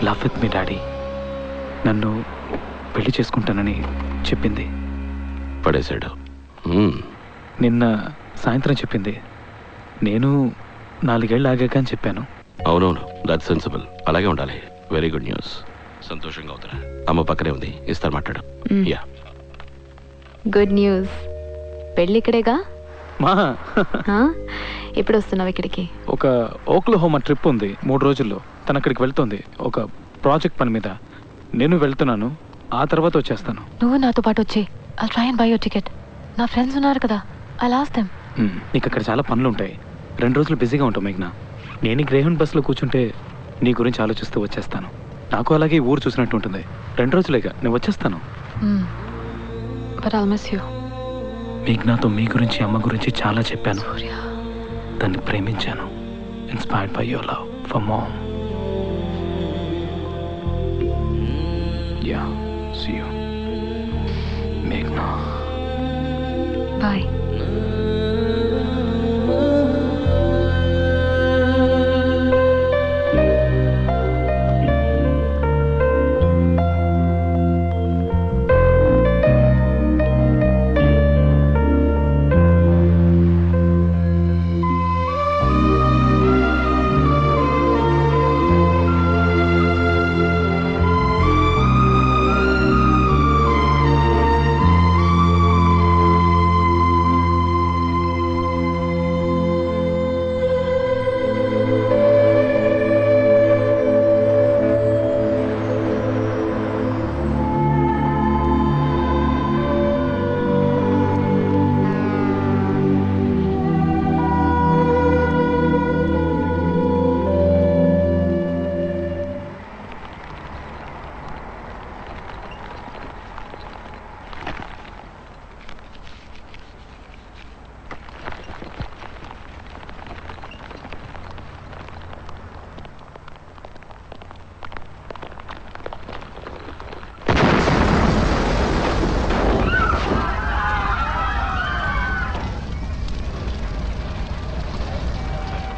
Love with me daddy నన్ను పెళ్లి చేసుకుంటానని చెప్పింది. పడేశాడు. నిన్న సాయంత్రం చెప్పింది. నేను 4 ఏళ్ళు ఆగాక అని చెప్పాను. అవునవును, దట్ సెన్సిబుల్. అలాగే ఉండాలి. Very good news. సంతోషంగా అవుతారా? అమ్మ పక్కనే ఉంది, ఇస్తారు, మాట్లాడు. Yeah, good news. పెళ్ళి ఇక్కడేగా? మా ఇప్పుడు వస్తున్నావు ఇక్కడికి? ఒక ఓక్లహోమా ట్రిప్ ఉంది 3 రోజుల్లో. తను అక్కడికి వెళ్తుంది ఒక ప్రాజెక్ట్ పని మీద. నేను వెళ్తున్నాను, ఆ తర్వాత వచ్చేస్తాను. నువ్వు నాతో పాటు వచ్చి I'll try and buy your ticket. నా ఫ్రెండ్స్ ఉన్నారు కదా, I'll ask them. నీకు అక్కడ చాలా పనులు ఉంటాయి. 2 రోజులు బిజీగా ఉంటావు మేఘ్నా. నేను గ్రేహన్ బస్సులో కూర్చుంటే నీ గురించి ఆలోచిస్తూ వచ్చేస్తాను. నాకు అలాగే ఊరు చూసినట్టు ఉంటుంది. 2 రోజులేగా, నేను వచ్చేస్తాను. But I'll miss you. మేఘ్నాతో మీ గురించి, అమ్మ గురించి చాలా చెప్పాను. దాన్ని ప్రేమించాను. Inspired by your love for mom. Yeah, see you మేఘ్నా. బాయ్.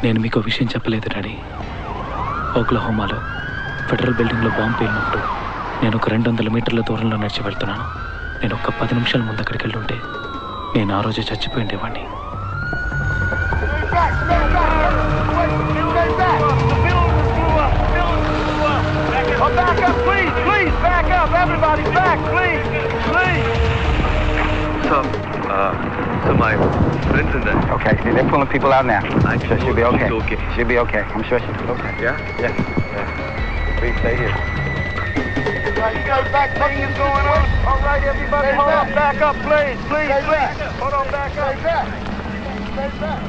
నేను మీకు విషయం చెప్పలేదు డాడీ. ఓక్లహోమాలో ఫెడరల్ బిల్డింగ్లో బాంబు పేలినప్పుడు నేను ఒక 200 మీటర్ల దూరంలో నడిచి వెళ్తున్నాను. నేను ఒక 10 నిమిషాల ముందు అక్కడికి వెళ్ళుంటే నేను ఆ రోజే చచ్చిపోయిండేవాడిని. So my friends in there. Okay, they're pulling people out now. I'm sure she'll be okay. She'll be okay. I'm sure she'll be okay. Yeah? Yeah. Please stay here. You guys back, nothing is going on. All right, everybody, hold on, back up, please, please. Hold on, back up. Stay back.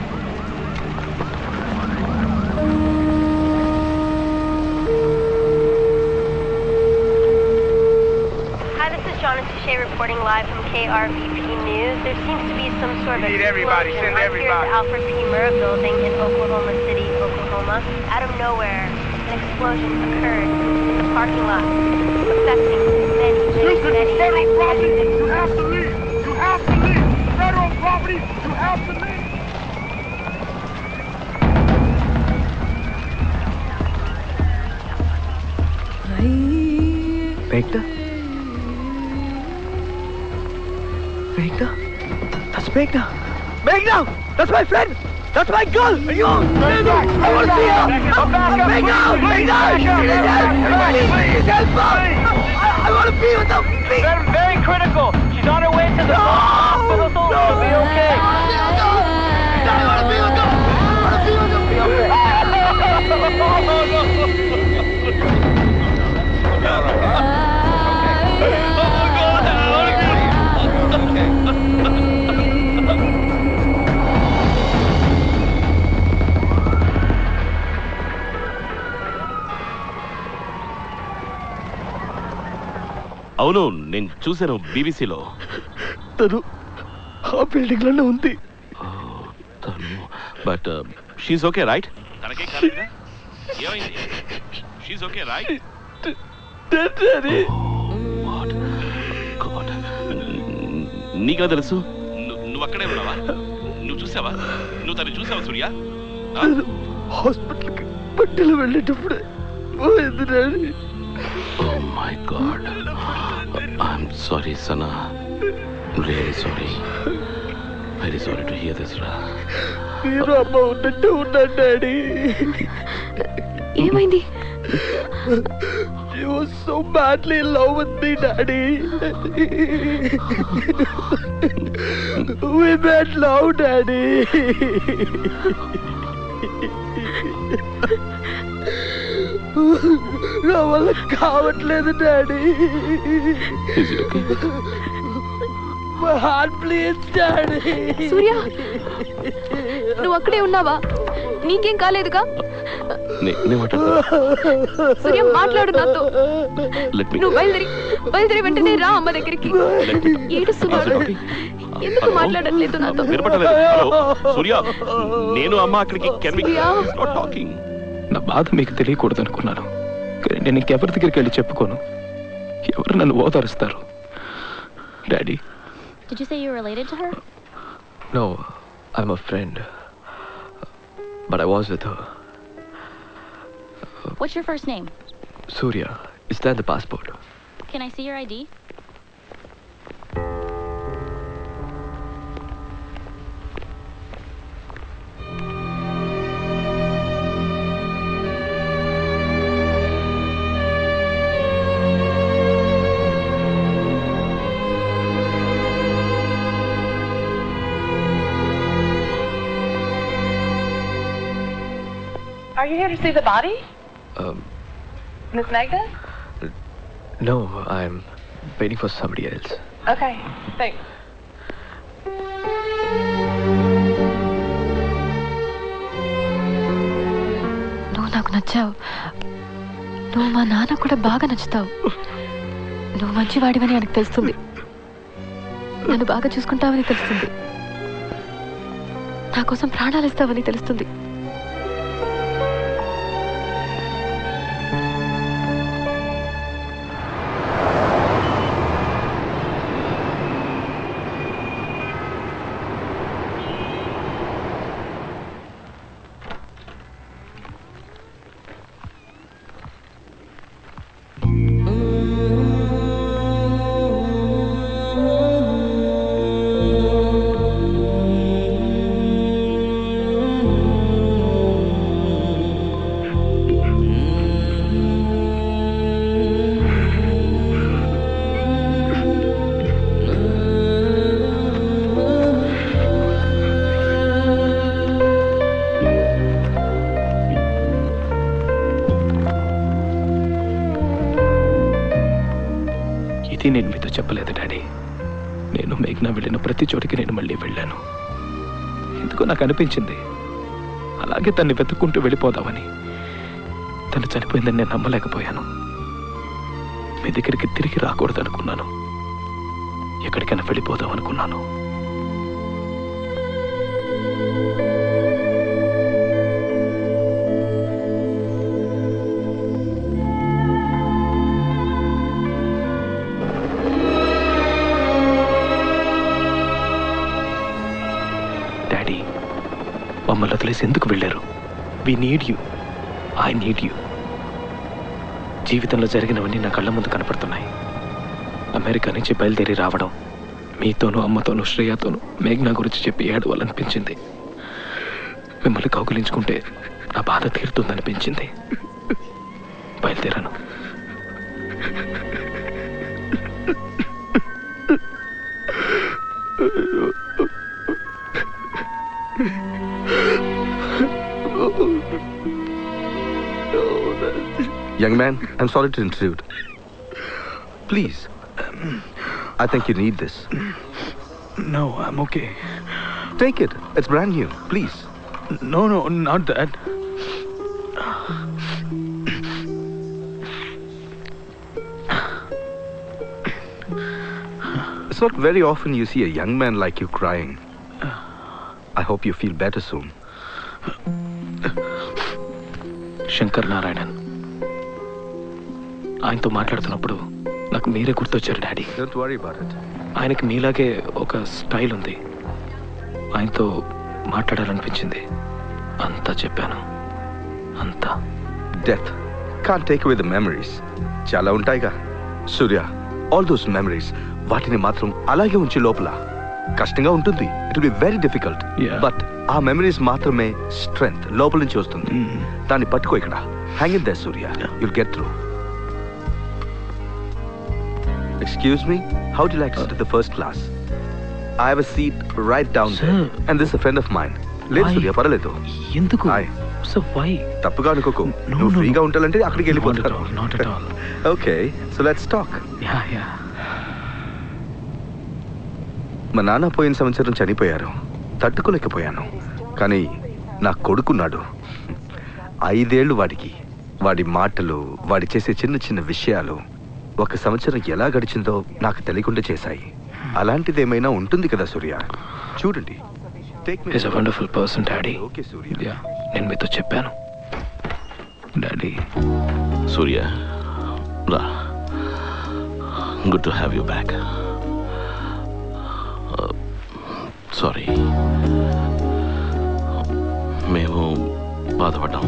Hi, this is Jonas Touche reporting live from KRVP News. There seems to be some sort of explosion. I'm here at the Alfred P. Murrah building in Oklahoma City, Oklahoma. Out of nowhere, an explosion occurred in the parking lot, affecting many. Federal property, you have to leave. You have to leave. Federal property, you have to leave. Meghna? Meghna? That's Meghna! Meghna! That's my friend! That's my girl! Are you? I want to see her! Meghna! Meghna! Please help her! I want to be with her! Please! Very critical. She's on her way to the hospital, so she'll be okay. I want to be with her! I want to be with her! Be okay! అవును, నేను చూశాను బీబీసీలో. తను ఆ building లోనే ఉంది. But she's okay right? తనకే కాలేదా? ఏమైంది? She's okay right? నీకా తెలుసు? నువ్వు అక్కడే ఉన్నావా? నువ్వు చూసావా? నువ్వు తను చూసావా సూర్య? హాస్పిటల్కి బట్టలు వెళ్ళేటప్పుడే పోయింది daddy. Oh my God. I'm sorry, Sana. Really sorry. Very sorry to hear this, Ra. మీరు అమ్మ ఉన్నట్టు ఉన్నాడు డాడీ. ఏమైంది? She was so badly in love with me, Daddy. We made love, Daddy. నా వల్ల కావట్లేదు daddy. Is it okay? My heart bleeds, Daddy. సూర్య, నువ్వు అక్కడే ఉన్నావా? నీకేం కాలేదుగా? నేను మాట్లాడతా. సూర్య, మాట్లాడు నాతో. Let me. నువ్వు బయలుదేరి వెంటనే రా అమ్మ దగ్గరికి. ఏడుస్తున్నాడు. ఎందుకు మాట్లాడట్లేదు నాతో? వినపడలేదు. హలో సూర్య, నేను అమ్మ అక్కడికి. Can we stop talking? నా బాధ మీకు తెలియకూడదు అనుకున్నాను, కానీ నేను ఇంకెవరి దగ్గరికి వెళ్ళి చెప్పుకోను. ఎవరు నన్ను ఓదారుస్తారు? Daddy. Did you say you were related to her? No, I'm a friend. But I was with her. What's your first name? Surya. Is that the passport? Can I see your ID? Are you here to see the body? Miss Magda? No, I'm waiting for somebody else. Okay, thanks. నువ్వు నాకు నచ్చావు. నువ్వు మా నాన్న కూడా బాగా నచ్చుతావు. నువ్వు మంచివాడివని ఆయనకు తెలుస్తుంది. నన్ను బాగా చూసుకుంటావని తెలుస్తుంది. నా కోసం ప్రాణాలు ఇస్తావని తెలుస్తుంది. నేను మీతో చెప్పలేదు డాడీ. నేను మేఘ్నా వెళ్ళిన ప్రతి చోటికి నేను మళ్ళీ వెళ్ళాను. ఎందుకో నాకు అనిపించింది అలాగే తన్ని వెతుక్కుంటూ వెళ్ళిపోదామని. తను చనిపోయిందని నేను నమ్మలేకపోయాను. మీ దగ్గరికి తిరిగి రాకూడదు అనుకున్నాను. ఎక్కడికైనా వెళ్ళిపోదాం అనుకున్నాను. మమ్మల్ని వదిలేసి ఎందుకు వెళ్ళారు? We need you. I need you. జీవితంలో జరిగినవన్నీ నా కళ్ళ ముందు కనపడుతున్నాయి. అమెరికా నుంచి బయలుదేరి రావడం, మీతోనూ అమ్మతోనూ శ్రేయతోనూ మేఘ్నా గురించి చెప్పి ఏడవాలనిపించింది. మిమ్మల్ని కౌగిలించుకుంటే నా బాధ తీరుతుందనిపించింది. బయలుదేరాను. Young man, I'm sorry to intrude. Please. I think you need this. No, I'm okay. Take it. It's brand new. Please. No, not that. It's not very often you see a young man like you crying. I hope you feel better soon. Shankar Narayanan. ఆయనతో మాట్లాడుతున్నప్పుడు నాకు మీరే గుర్తొచ్చారు daddy. Don't worry about it. ఆయనకి మీలాగే ఒక style ఉంది. ఆయనతో మాట్లాడాలనిపించింది. అంతా చెప్పాను. అంతా. Death can't take away the memories. చాలా ఉంటాయిగా సూర్య. ఆల్ దోస్ మెమరీస్ వాటిని మాత్రం అలాగే ఉంచి లోపల కష్టంగా ఉంటుంది. It will be very difficult. But ఆ మెమరీస్ మాత్రమే స్ట్రెంగ్త్ లోపల నుంచి వస్తుంది. దాన్ని పట్టుకో ఇక్కడ. Hang in there Surya. You'll get through. Excuse me, how do you like to sit at the first class? I have a seat right down there. And this is a friend of mine. లేదు సూర్య, పర్వాలేదు. ఎందుకు? So why? తప్పుగా అనుకోకు. నువ్వు ఫ్రీగా ఉంటాలంటే అక్కడికి వెళ్ళిపోతాను. Not at all. Okay, so let's talk. Yeah. మా నాన్న పోయిన సంవత్సరం చనిపోయారు. తట్టుకోలేకపోయాను. కానీ నా కొడుకున్నాడు. 5 ఏళ్ళు వాడికి. వాడి మాటలు, వాడి చేసే చిన్న చిన్న విషయాలు ఒక సంవత్సరం ఎలా గడిచిందో నాకు తెలియకుండా చేశాయి. అలాంటిదేమైనా ఉంటుంది కదా సూర్య. చూడండి. He's a wonderful person, Daddy. Okay, Surya. Yeah, నేను మీతో చెప్పాను. Daddy. సూర్య, రా. Good to have you back. Sorry. మేము బాధపడ్డాం.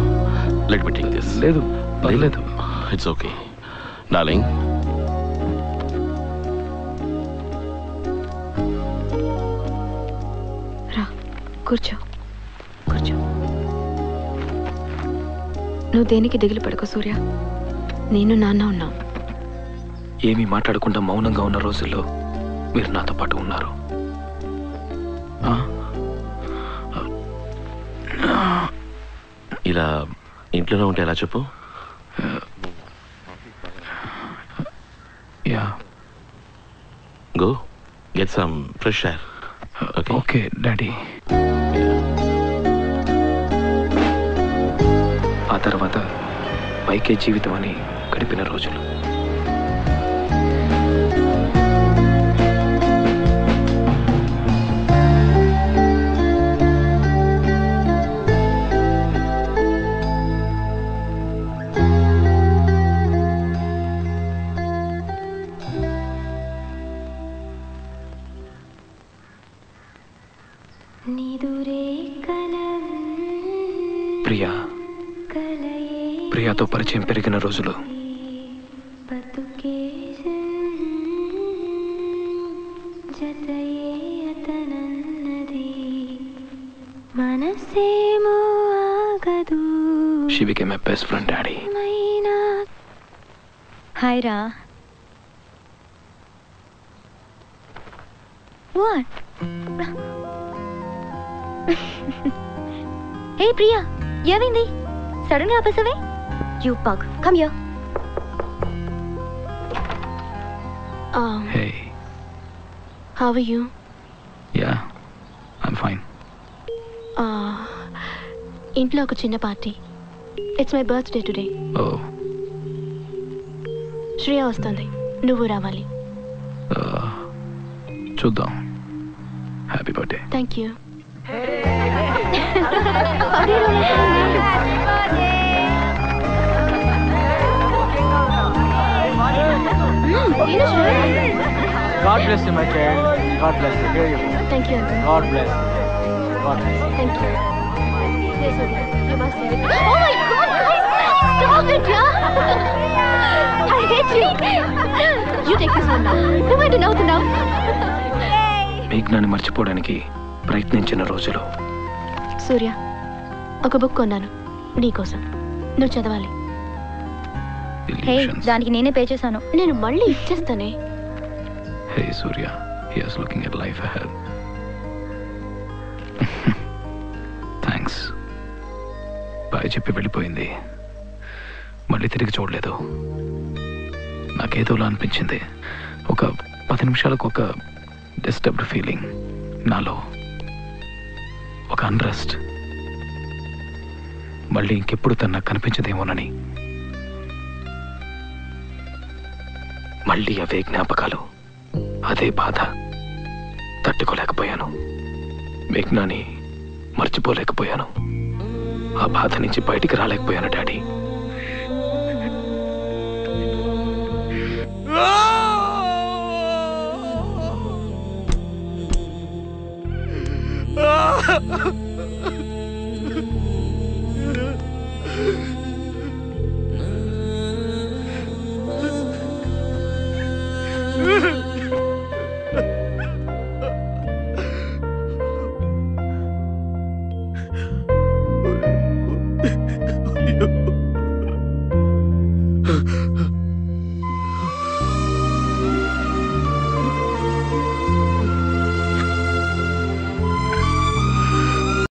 Let me take this. లేదు, పర్లేదు. It's okay. Darling. కూర్చో. నువ్వు దేనికి దిగులు పడకు సూర్య. నేను నాన్న ఉన్నాం. ఏమీ మాట్లాడకుండా మౌనంగా ఉన్న రోజుల్లో మీరు నాతో పాటు ఉన్నారు. ఇలా ఇంట్లోనే ఉంటే ఎలా చెప్పు? Yeah. Go. Get some fresh air. Okay, Daddy. ఆ తర్వాత పైకే జీవితం అని గడిపిన రోజులు. ప్రియాతో పరిచయం పెరిగిన రోజులు. She became my best friend, Daddy. Hi, Ra. What? Hey, Priya. ఏమైంది? సడన్ గా ఆపేసావే? You pug. Come here. Hey. How are you? Yeah, I'm fine. ఇంట్లో ఒక చిన్న party. It's my birthday today. Oh. Shreya వస్తుంది. నువ్వు రావాలి. చూద్దాం. Happy birthday. Thank you. God bless you, my child. God bless you. Here you go. Thank you, Uncle. God bless you. God bless you. Thank you. Yes, Surya. You must say it. Oh my God, guys! Stop it, yeah! I hate you. You take this one now. No way to know the now. మేఘ్నాన్ని మర్చిపోవడానికి ప్రయత్నించిన రోజులు. సూర్య, ఒక book కొన్నాను నీకోసం. నువ్వు చదవాలి. దానికి నేనే పే చేశాను. నేను మళ్ళీ ఇచ్చేస్తానే. Hey Surya, he is looking at life ahead. Thanks. Bye చెప్పి వెళ్ళిపోయింది. మళ్ళీ తిరిగి చూడలేదు. నాకేదోలా అనిపించింది. ఒక 10 నిమిషాలకు ఒక డిస్టర్బ్డ్ ఫీలింగ్ నాలో. ఒక అన్రెస్ట్. మళ్ళీ ఇంకెప్పుడు తను నాకు కనిపించదేమోనని. మళ్ళీ అవే జ్ఞాపకాలు, అదే బాధ. తట్టుకోలేకపోయాను. మేఘ్నాని మర్చిపోలేకపోయాను. ఆ బాధ నుంచి బయటికి రాలేకపోయాను డాడీ. అయ్యో